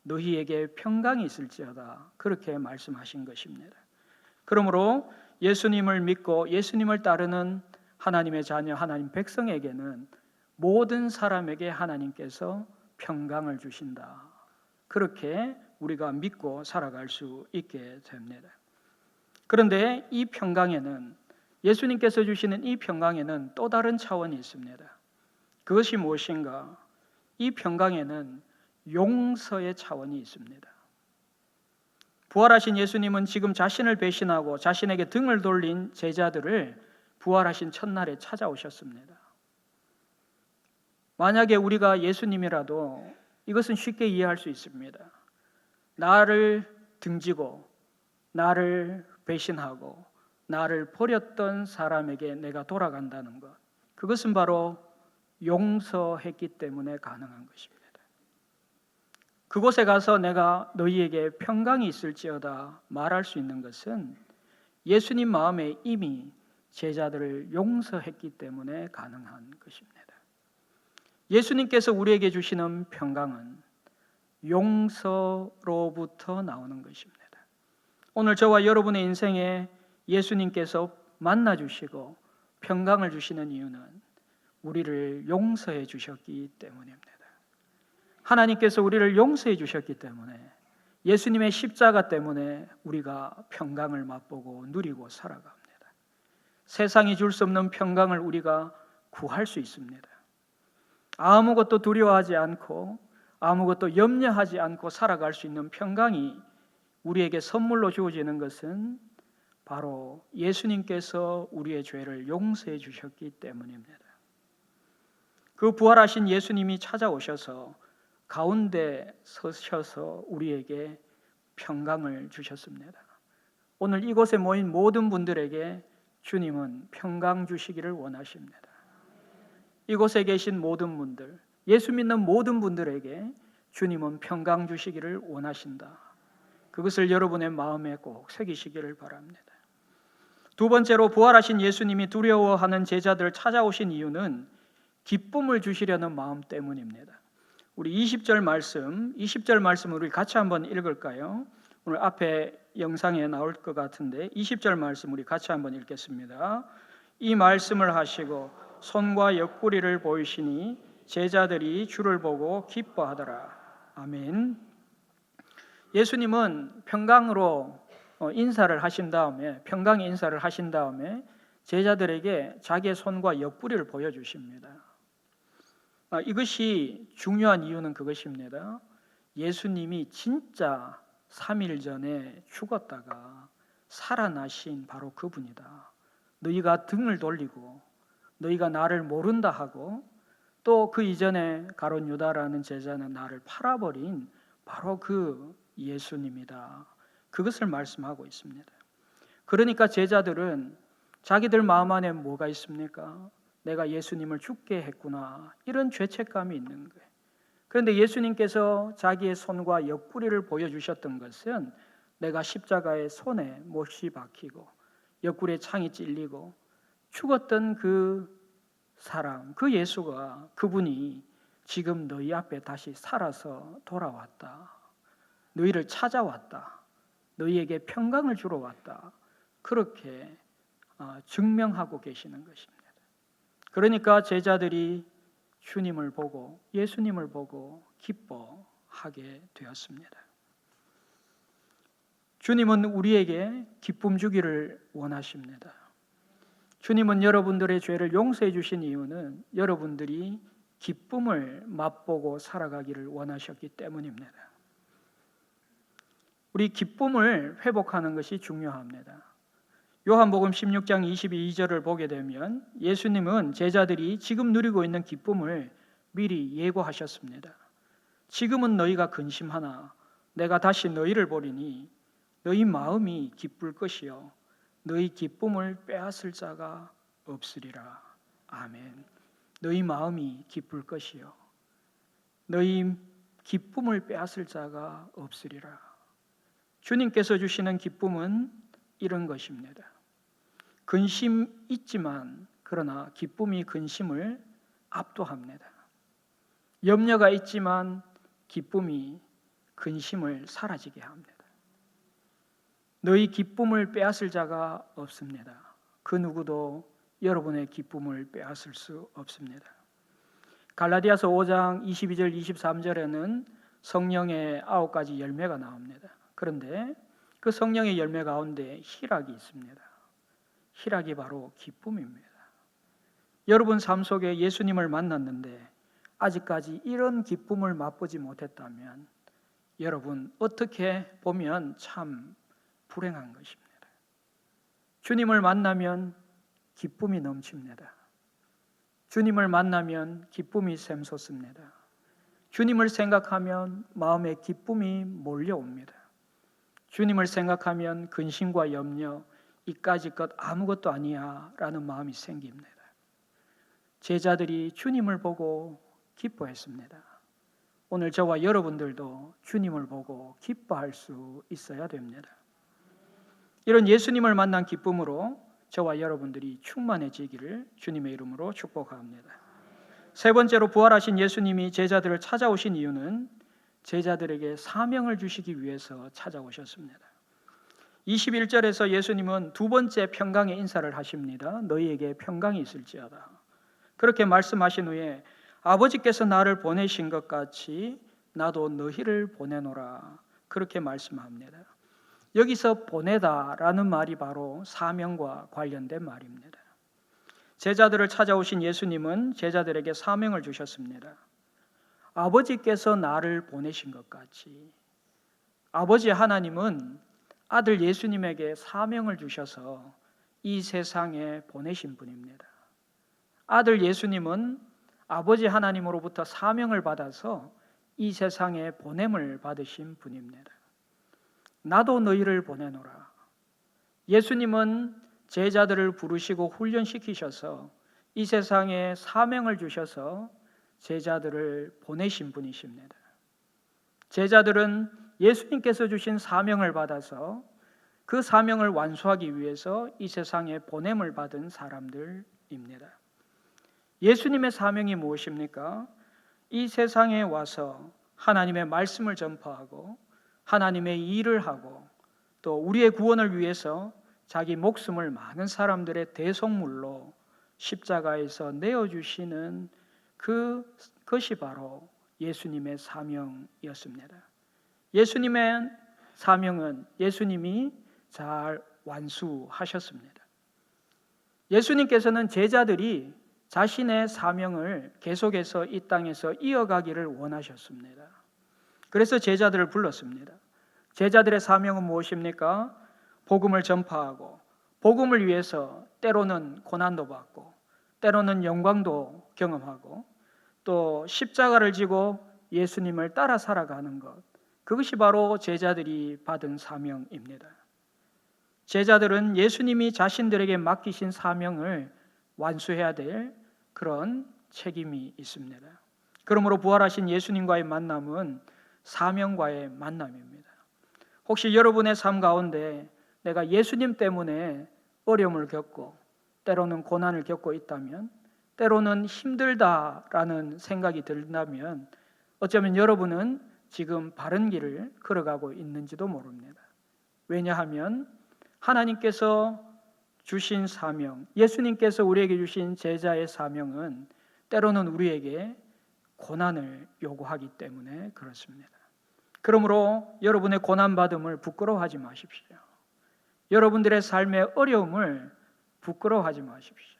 너희에게 평강이 있을지어다, 그렇게 말씀하신 것입니다. 그러므로 예수님을 믿고 예수님을 따르는 하나님의 자녀, 하나님 백성에게는 모든 사람에게 하나님께서 평강을 주신다, 그렇게 우리가 믿고 살아갈 수 있게 됩니다. 그런데 이 평강에는, 예수님께서 주시는 이 평강에는 또 다른 차원이 있습니다. 그것이 무엇인가? 이 평강에는 용서의 차원이 있습니다. 부활하신 예수님은 지금 자신을 배신하고 자신에게 등을 돌린 제자들을 부활하신 첫날에 찾아오셨습니다. 만약에 우리가 예수님이라도 이것은 쉽게 이해할 수 있습니다. 나를 등지고 나를 배신하고 나를 버렸던 사람에게 내가 돌아간다는 것, 그것은 바로 용서했기 때문에 가능한 것입니다. 그곳에 가서 내가 너희에게 평강이 있을지어다 말할 수 있는 것은 예수님 마음에 이미 제자들을 용서했기 때문에 가능한 것입니다. 예수님께서 우리에게 주시는 평강은 용서로부터 나오는 것입니다. 오늘 저와 여러분의 인생에 예수님께서 만나 주시고 평강을 주시는 이유는 우리를 용서해 주셨기 때문입니다. 하나님께서 우리를 용서해 주셨기 때문에, 예수님의 십자가 때문에 우리가 평강을 맛보고 누리고 살아갑니다. 세상이 줄 수 없는 평강을 우리가 구할 수 있습니다. 아무것도 두려워하지 않고 아무것도 염려하지 않고 살아갈 수 있는 평강이 우리에게 선물로 주어지는 것은 바로 예수님께서 우리의 죄를 용서해 주셨기 때문입니다. 그 부활하신 예수님이 찾아오셔서 가운데 서셔서 우리에게 평강을 주셨습니다. 오늘 이곳에 모인 모든 분들에게 주님은 평강 주시기를 원하십니다. 이곳에 계신 모든 분들, 예수 믿는 모든 분들에게 주님은 평강 주시기를 원하신다. 그것을 여러분의 마음에 꼭 새기시기를 바랍니다. 두 번째로, 부활하신 예수님이 두려워하는 제자들을 찾아오신 이유는 기쁨을 주시려는 마음 때문입니다. 우리 20절 말씀을 우리 같이 한번 읽을까요? 오늘 앞에 영상에 나올 것 같은데 20절 말씀 우리 같이 한번 읽겠습니다. 이 말씀을 하시고 손과 옆구리를 보이시니 제자들이 주를 보고 기뻐하더라. 아멘. 예수님은 평강으로 인사를 하신 다음에, 평강의 인사를 하신 다음에 제자들에게 자기의 손과 옆구리를 보여주십니다. 이것이 중요한 이유는 그것입니다. 예수님이 진짜 3일 전에 죽었다가 살아나신 바로 그분이다. 너희가 등을 돌리고 너희가 나를 모른다 하고 또 그 이전에 가룟 유다라는 제자는 나를 팔아버린 바로 그 예수님이다. 그것을 말씀하고 있습니다. 그러니까 제자들은 자기들 마음 안에 뭐가 있습니까? 내가 예수님을 죽게 했구나, 이런 죄책감이 있는 거예요. 그런데 예수님께서 자기의 손과 옆구리를 보여주셨던 것은 내가 십자가에 손에 못이 박히고 옆구리에 창이 찔리고 죽었던 그 사람, 그 예수가, 그분이 지금 너희 앞에 다시 살아서 돌아왔다. 너희를 찾아왔다. 너희에게 평강을 주러 왔다. 그렇게 증명하고 계시는 것입니다. 그러니까 제자들이 주님을 보고 예수님을 보고 기뻐하게 되었습니다. 주님은 우리에게 기쁨 주기를 원하십니다. 주님은 여러분들의 죄를 용서해 주신 이유는 여러분들이 기쁨을 맛보고 살아가기를 원하셨기 때문입니다. 우리 기쁨을 회복하는 것이 중요합니다. 요한복음 16장 22절을 보게 되면 예수님은 제자들이 지금 누리고 있는 기쁨을 미리 예고하셨습니다. 지금은 너희가 근심하나 내가 다시 너희를 보리니 너희 마음이 기쁠 것이요 너희 기쁨을 빼앗을 자가 없으리라. 아멘. 너희 마음이 기쁠 것이요 너희 기쁨을 빼앗을 자가 없으리라. 주님께서 주시는 기쁨은 이런 것입니다. 근심 있지만 그러나 기쁨이 근심을 압도합니다. 염려가 있지만 기쁨이 근심을 사라지게 합니다. 너희 기쁨을 빼앗을 자가 없습니다. 그 누구도 여러분의 기쁨을 빼앗을 수 없습니다. 갈라디아서 5장 22절 23절에는 성령의 9가지 열매가 나옵니다. 그런데 그 성령의 열매 가운데 희락이 있습니다. 희락이 바로 기쁨입니다. 여러분 삶 속에 예수님을 만났는데 아직까지 이런 기쁨을 맛보지 못했다면 여러분 어떻게 보면 참 불행한 것입니다. 주님을 만나면 기쁨이 넘칩니다. 주님을 만나면 기쁨이 샘솟습니다. 주님을 생각하면 마음에 기쁨이 몰려옵니다. 주님을 생각하면 근심과 염려, 이까짓 것 아무것도 아니야 라는 마음이 생깁니다. 제자들이 주님을 보고 기뻐했습니다. 오늘 저와 여러분들도 주님을 보고 기뻐할 수 있어야 됩니다. 이런 예수님을 만난 기쁨으로 저와 여러분들이 충만해지기를 주님의 이름으로 축복합니다. 세 번째로 부활하신 예수님이 제자들을 찾아오신 이유는 제자들에게 사명을 주시기 위해서 찾아오셨습니다. 21절에서 예수님은 두 번째 평강의 인사를 하십니다. 너희에게 평강이 있을지어다. 그렇게 말씀하신 후에 아버지께서 나를 보내신 것 같이 나도 너희를 보내노라. 그렇게 말씀합니다. 여기서 보내다라는 말이 바로 사명과 관련된 말입니다. 제자들을 찾아오신 예수님은 제자들에게 사명을 주셨습니다. 아버지께서 나를 보내신 것 같이 아버지 하나님은 아들 예수님에게 사명을 주셔서 이 세상에 보내신 분입니다. 아들 예수님은 아버지 하나님으로부터 사명을 받아서 이 세상에 보냄을 받으신 분입니다. 나도 너희를 보내노라. 예수님은 제자들을 부르시고 훈련시키셔서 이 세상에 사명을 주셔서 제자들을 보내신 분이십니다. 제자들은 예수님께서 주신 사명을 받아서 그 사명을 완수하기 위해서 이 세상에 보냄을 받은 사람들입니다. 예수님의 사명이 무엇입니까? 이 세상에 와서 하나님의 말씀을 전파하고 하나님의 일을 하고 또 우리의 구원을 위해서 자기 목숨을 많은 사람들의 대속물로 십자가에서 내어주시는 그것이 바로 예수님의 사명이었습니다. 예수님의 사명은 예수님이 잘 완수하셨습니다. 예수님께서는 제자들이 자신의 사명을 계속해서 이 땅에서 이어가기를 원하셨습니다. 그래서 제자들을 불렀습니다. 제자들의 사명은 무엇입니까? 복음을 전파하고 복음을 위해서 때로는 고난도 받고 때로는 영광도 경험하고 또 십자가를 지고 예수님을 따라 살아가는 것, 그것이 바로 제자들이 받은 사명입니다. 제자들은 예수님이 자신들에게 맡기신 사명을 완수해야 될 그런 책임이 있습니다. 그러므로 부활하신 예수님과의 만남은 사명과의 만남입니다. 혹시 여러분의 삶 가운데 내가 예수님 때문에 어려움을 겪고 때로는 고난을 겪고 있다면, 때로는 힘들다라는 생각이 든다면 어쩌면 여러분은 지금 바른 길을 걸어가고 있는지도 모릅니다. 왜냐하면 하나님께서 주신 사명, 예수님께서 우리에게 주신 제자의 사명은 때로는 우리에게 고난을 요구하기 때문에 그렇습니다. 그러므로 여러분의 고난받음을 부끄러워하지 마십시오. 여러분들의 삶의 어려움을 부끄러워하지 마십시오.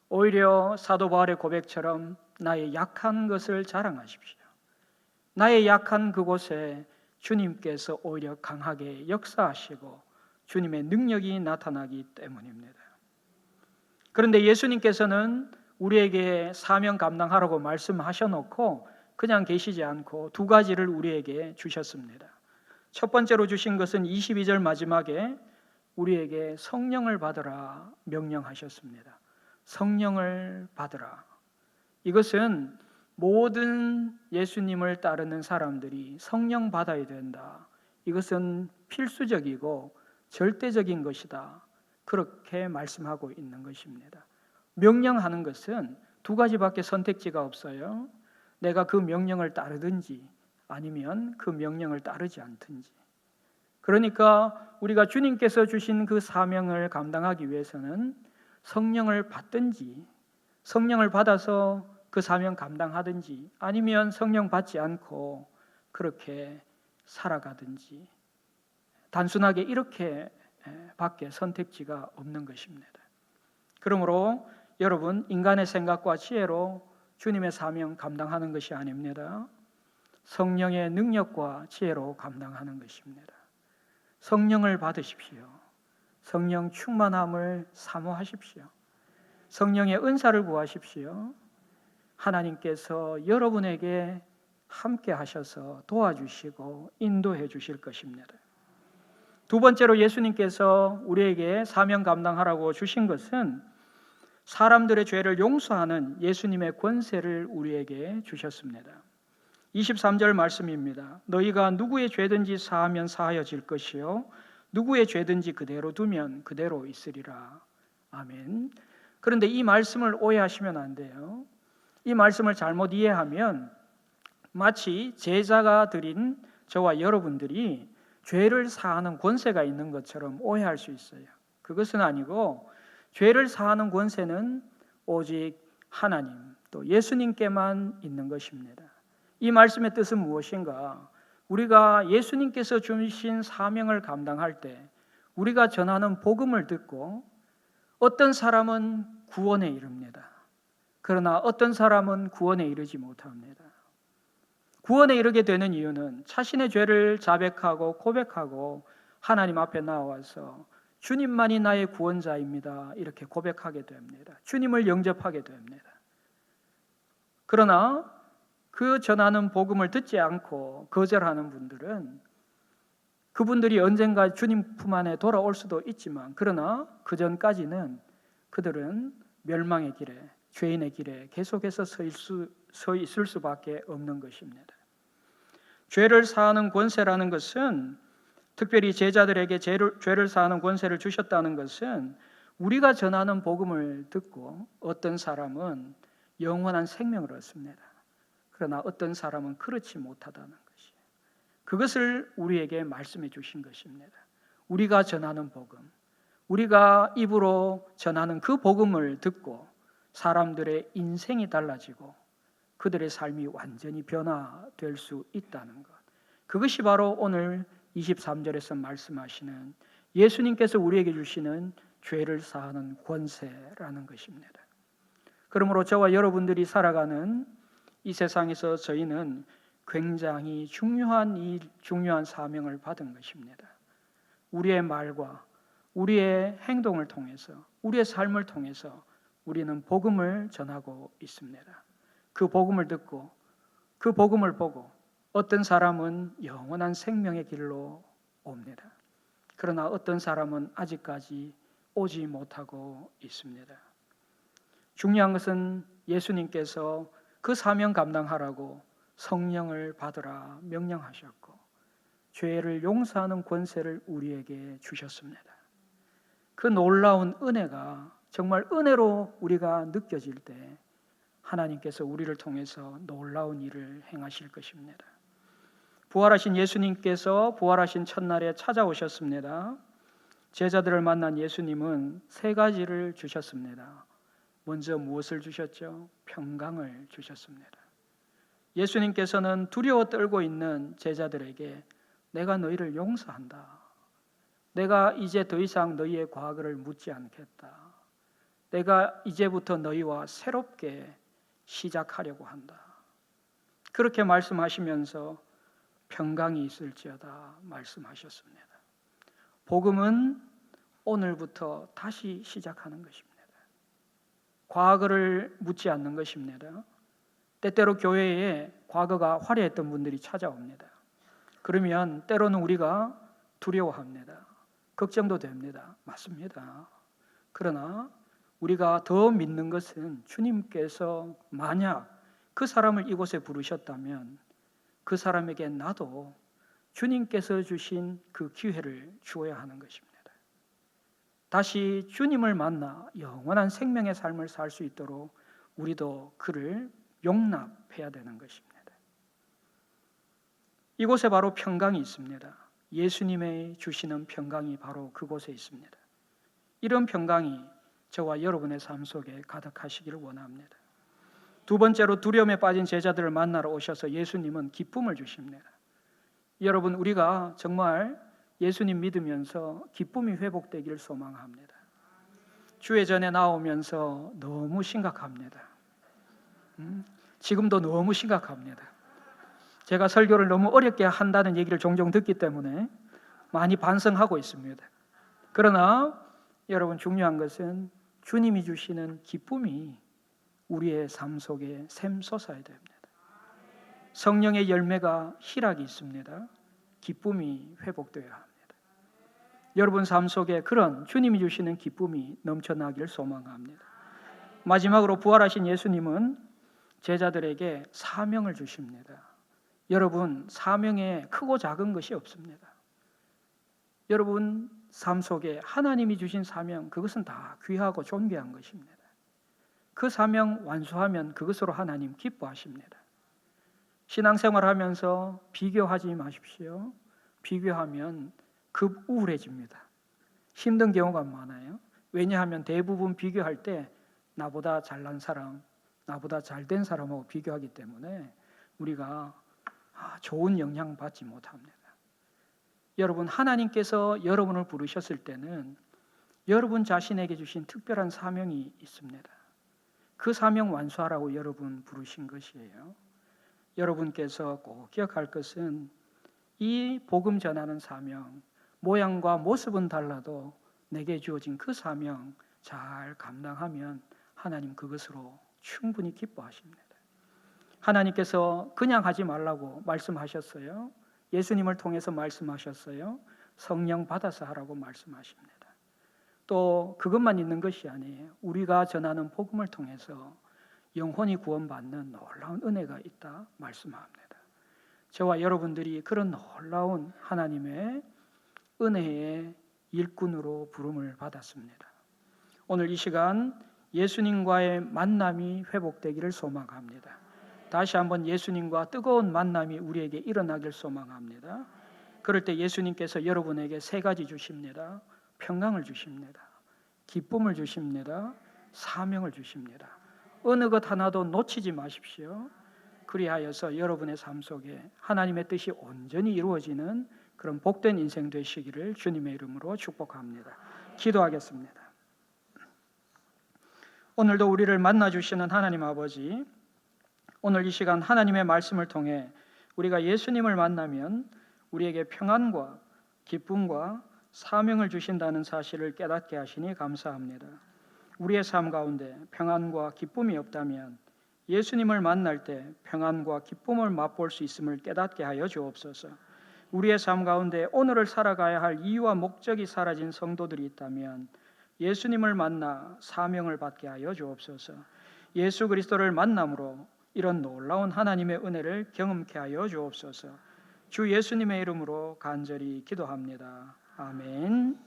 오히려 사도 바울의 고백처럼 나의 약한 것을 자랑하십시오. 나의 약한 그곳에 주님께서 오히려 강하게 역사하시고 주님의 능력이 나타나기 때문입니다. 그런데 예수님께서는 우리에게 사명 감당하라고 말씀하셔놓고 그냥 계시지 않고 두 가지를 우리에게 주셨습니다. 첫 번째로 주신 것은 22절 마지막에 우리에게 성령을 받으라 명령하셨습니다. 성령을 받으라. 이것은 모든 예수님을 따르는 사람들이 성령 받아야 된다. 이것은 필수적이고 절대적인 것이다. 그렇게 말씀하고 있는 것입니다. 명령하는 것은 두 가지밖에 선택지가 없어요. 내가 그 명령을 따르든지 아니면 그 명령을 따르지 않든지. 그러니까 우리가 주님께서 주신 그 사명을 감당하기 위해서는 성령을 받든지, 성령을 받아서 그 사명 감당하든지, 아니면 성령 받지 않고 그렇게 살아가든지, 단순하게 이렇게 밖에 선택지가 없는 것입니다. 그러므로 여러분, 인간의 생각과 지혜로 주님의 사명 감당하는 것이 아닙니다. 성령의 능력과 지혜로 감당하는 것입니다. 성령을 받으십시오. 성령 충만함을 사모하십시오. 성령의 은사를 구하십시오. 하나님께서 여러분에게 함께 하셔서 도와주시고 인도해 주실 것입니다. 두 번째로 예수님께서 우리에게 사명 감당하라고 주신 것은 사람들의 죄를 용서하는 예수님의 권세를 우리에게 주셨습니다. 23절 말씀입니다. 너희가 누구의 죄든지 사하면 사하여질 것이요 누구의 죄든지 그대로 두면 그대로 있으리라. 아멘. 그런데 이 말씀을 오해하시면 안 돼요. 이 말씀을 잘못 이해하면 마치 제자가 드린 저와 여러분들이 죄를 사하는 권세가 있는 것처럼 오해할 수 있어요. 그것은 아니고 죄를 사하는 권세는 오직 하나님 또 예수님께만 있는 것입니다. 이 말씀의 뜻은 무엇인가? 우리가 예수님께서 주신 사명을 감당할 때 우리가 전하는 복음을 듣고 어떤 사람은 구원에 이릅니다. 그러나 어떤 사람은 구원에 이르지 못합니다. 구원에 이르게 되는 이유는 자신의 죄를 자백하고 고백하고 하나님 앞에 나와서 주님만이 나의 구원자입니다. 이렇게 고백하게 됩니다. 주님을 영접하게 됩니다. 그러나 그 전하는 복음을 듣지 않고 거절하는 분들은 그분들이 언젠가 주님 품 안에 돌아올 수도 있지만 그러나 그 전까지는 그들은 멸망의 길에 죄인의 길에 계속해서 서 있을 수밖에 없는 것입니다. 죄를 사하는 권세라는 것은 특별히 제자들에게 죄를 사하는 권세를 주셨다는 것은 우리가 전하는 복음을 듣고 어떤 사람은 영원한 생명을 얻습니다. 그러나 어떤 사람은 그렇지 못하다는 것이에요. 그것을 우리에게 말씀해 주신 것입니다. 우리가 전하는 복음, 우리가 입으로 전하는 그 복음을 듣고 사람들의 인생이 달라지고 그들의 삶이 완전히 변화될 수 있다는 것. 그것이 바로 오늘 23절에서 말씀하시는 예수님께서 우리에게 주시는 죄를 사하는 권세라는 것입니다. 그러므로 저와 여러분들이 살아가는 이 세상에서 저희는 굉장히 중요한 사명을 받은 것입니다. 우리의 말과 우리의 행동을 통해서 우리의 삶을 통해서 우리는 복음을 전하고 있습니다. 그 복음을 듣고 그 복음을 보고 어떤 사람은 영원한 생명의 길로 옵니다. 그러나 어떤 사람은 아직까지 오지 못하고 있습니다. 중요한 것은 예수님께서 그 사명 감당하라고 성령을 받으라 명령하셨고 죄를 용서하는 권세를 우리에게 주셨습니다. 그 놀라운 은혜가 정말 은혜로 우리가 느껴질 때 하나님께서 우리를 통해서 놀라운 일을 행하실 것입니다. 부활하신 예수님께서 부활하신 첫날에 찾아오셨습니다. 제자들을 만난 예수님은 세 가지를 주셨습니다. 먼저 무엇을 주셨죠? 평강을 주셨습니다. 예수님께서는 두려워 떨고 있는 제자들에게 내가 너희를 용서한다. 내가 이제 더 이상 너희의 과거를 묻지 않겠다. 내가 이제부터 너희와 새롭게 시작하려고 한다. 그렇게 말씀하시면서 평강이 있을지어다 말씀하셨습니다. 복음은 오늘부터 다시 시작하는 것입니다. 과거를 묻지 않는 것입니다. 때때로 교회에 과거가 화려했던 분들이 찾아옵니다. 그러면 때로는 우리가 두려워합니다. 걱정도 됩니다. 맞습니다. 그러나 우리가 더 믿는 것은 주님께서 만약 그 사람을 이곳에 부르셨다면 그 사람에게 나도 주님께서 주신 그 기회를 주어야 하는 것입니다. 다시 주님을 만나 영원한 생명의 삶을 살 수 있도록 우리도 그를 용납해야 되는 것입니다. 이곳에 바로 평강이 있습니다. 예수님의 주시는 평강이 바로 그곳에 있습니다. 이런 평강이 저와 여러분의 삶 속에 가득하시기를 원합니다. 두 번째로 두려움에 빠진 제자들을 만나러 오셔서 예수님은 기쁨을 주십니다. 여러분, 우리가 정말 예수님 믿으면서 기쁨이 회복되기를 소망합니다. 주의 전에 나오면서 너무 심각합니다. 지금도 너무 심각합니다. 제가 설교를 너무 어렵게 한다는 얘기를 종종 듣기 때문에 많이 반성하고 있습니다. 그러나 여러분, 중요한 것은 주님이 주시는 기쁨이 우리의 삶 속에 샘솟아야 됩니다. 성령의 열매가 희락이 있습니다. 기쁨이 회복되어야 합니다. 여러분 삶 속에 그런 주님이 주시는 기쁨이 넘쳐나기를 소망합니다. 마지막으로 부활하신 예수님은 제자들에게 사명을 주십니다. 여러분, 사명에 크고 작은 것이 없습니다. 여러분 삶 속에 하나님이 주신 사명, 그것은 다 귀하고 존귀한 것입니다. 그 사명 완수하면 그것으로 하나님 기뻐하십니다. 신앙생활하면서 비교하지 마십시오. 비교하면 급 우울해집니다. 힘든 경우가 많아요. 왜냐하면 대부분 비교할 때 나보다 잘난 사람, 나보다 잘된 사람하고 비교하기 때문에 우리가 좋은 영향 받지 못합니다. 여러분, 하나님께서 여러분을 부르셨을 때는 여러분 자신에게 주신 특별한 사명이 있습니다. 그 사명 완수하라고 여러분 부르신 것이에요. 여러분께서 꼭 기억할 것은 이 복음 전하는 사명, 모양과 모습은 달라도 내게 주어진 그 사명 잘 감당하면 하나님 그것으로 충분히 기뻐하십니다. 하나님께서 그냥 하지 말라고 말씀하셨어요. 예수님을 통해서 말씀하셨어요. 성령 받아서 하라고 말씀하십니다. 또 그것만 있는 것이 아니에요. 우리가 전하는 복음을 통해서 영혼이 구원받는 놀라운 은혜가 있다 말씀합니다. 저와 여러분들이 그런 놀라운 하나님의 은혜의 일꾼으로 부름을 받았습니다. 오늘 이 시간 예수님과의 만남이 회복되기를 소망합니다. 다시 한번 예수님과 뜨거운 만남이 우리에게 일어나길 소망합니다. 그럴 때 예수님께서 여러분에게 세 가지 주십니다. 평강을 주십니다. 기쁨을 주십니다. 사명을 주십니다. 어느 것 하나도 놓치지 마십시오. 그리하여서 여러분의 삶 속에 하나님의 뜻이 온전히 이루어지는 그런 복된 인생 되시기를 주님의 이름으로 축복합니다. 기도하겠습니다. 오늘도 우리를 만나주시는 하나님 아버지, 오늘 이 시간 하나님의 말씀을 통해 우리가 예수님을 만나면 우리에게 평안과 기쁨과 사명을 주신다는 사실을 깨닫게 하시니 감사합니다. 우리의 삶 가운데 평안과 기쁨이 없다면 예수님을 만날 때 평안과 기쁨을 맛볼 수 있음을 깨닫게 하여 주옵소서. 우리의 삶 가운데 오늘을 살아가야 할 이유와 목적이 사라진 성도들이 있다면 예수님을 만나 사명을 받게 하여 주옵소서. 예수 그리스도를 만남으로 이런 놀라운 하나님의 은혜를 경험케 하여 주옵소서. 주 예수님의 이름으로 간절히 기도합니다. 아멘.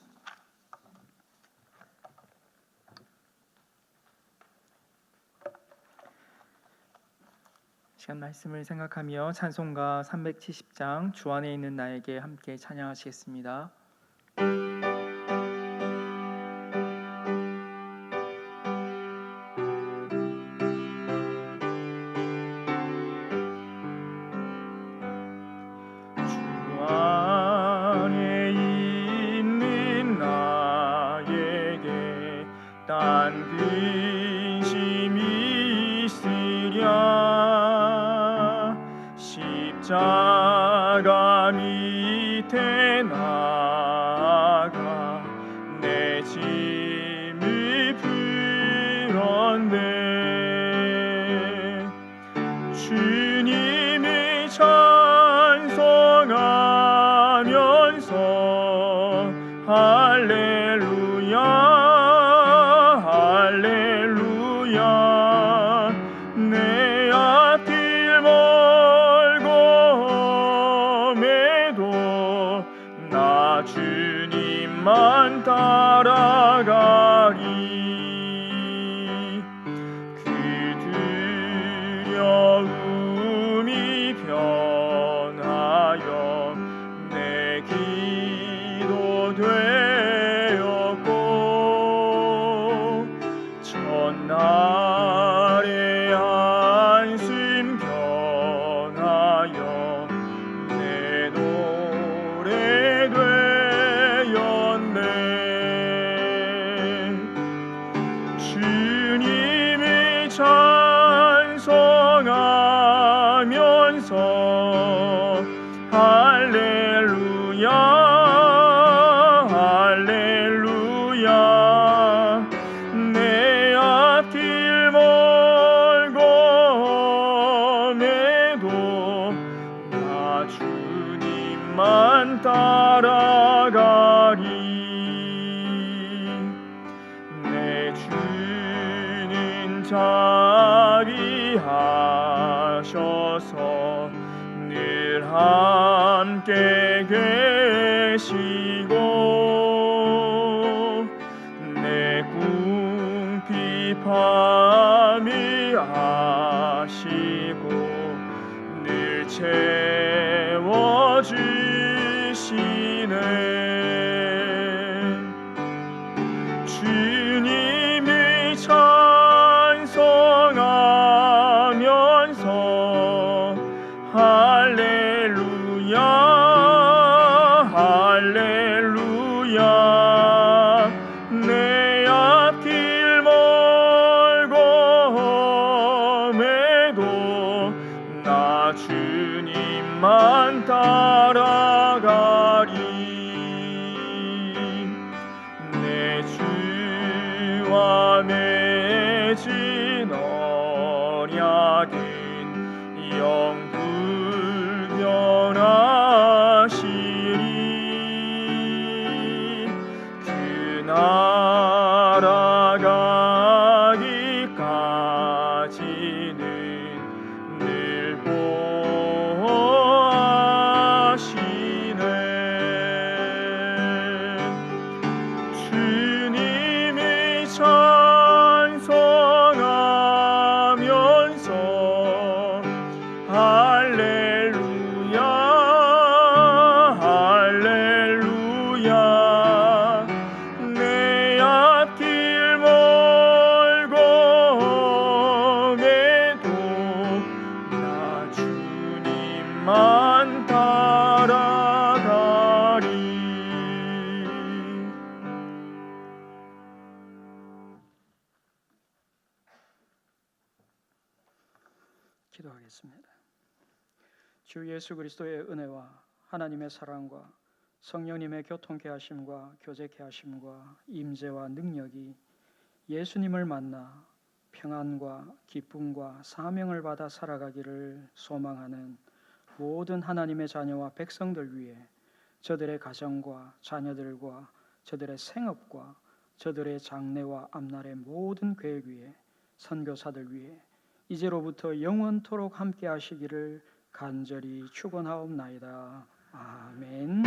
시간 말씀을 생각하며 찬송가 370장 주 안에 있는 나에게 함께 찬양하시겠습니다. 주 안에 있는 나에게 딴 근심이 있으랴 십자가 밑에 나아가 내 짐을 풀었네. 주님을 찬송하면서 할렐루야 할렐루야 내 앞길 멀고매도 나 주님만 따라가리. 그 두려움이 변하여 내 기도 되었고 전날의 한숨 변하여 내 노래 되었네. 주님을 찬송하면서 할렐루야 할렐루야 내 앞길 멀고매도 나 주님만 따라가리. 내 주는 자비하셔서 늘 함께 계시고 함께하시고 늘 채워주시네. 주님을 찬송하면서 할렐루야 할렐루야. 내 앞길 멀고 험해도 나 주님만 따라가리. 내 주와 맺은 언약은 영불변하시리. 그 나라 가기까지는 늘 보호하시네. 주님을 찬송하면서 할렐루야 할렐루야. 내 앞길 멀고 험해도 나 주님만 따라가리. 기도하겠습니다. 주 예수 그리스도의 은혜와 하나님의 사랑과 성령님의 교통케 하심과 교제케 하심과 임재와 능력이 예수님을 만나 평안과 기쁨과 사명을 받아 살아가기를 소망하는 모든 하나님의 자녀와 백성들 위해 저들의 가정과 자녀들과 저들의 생업과 저들의 장래와 앞날의 모든 계획 위에 선교사들 위해 이제로부터 영원토록 함께 하시기를 간절히 축원하옵나이다. 아멘.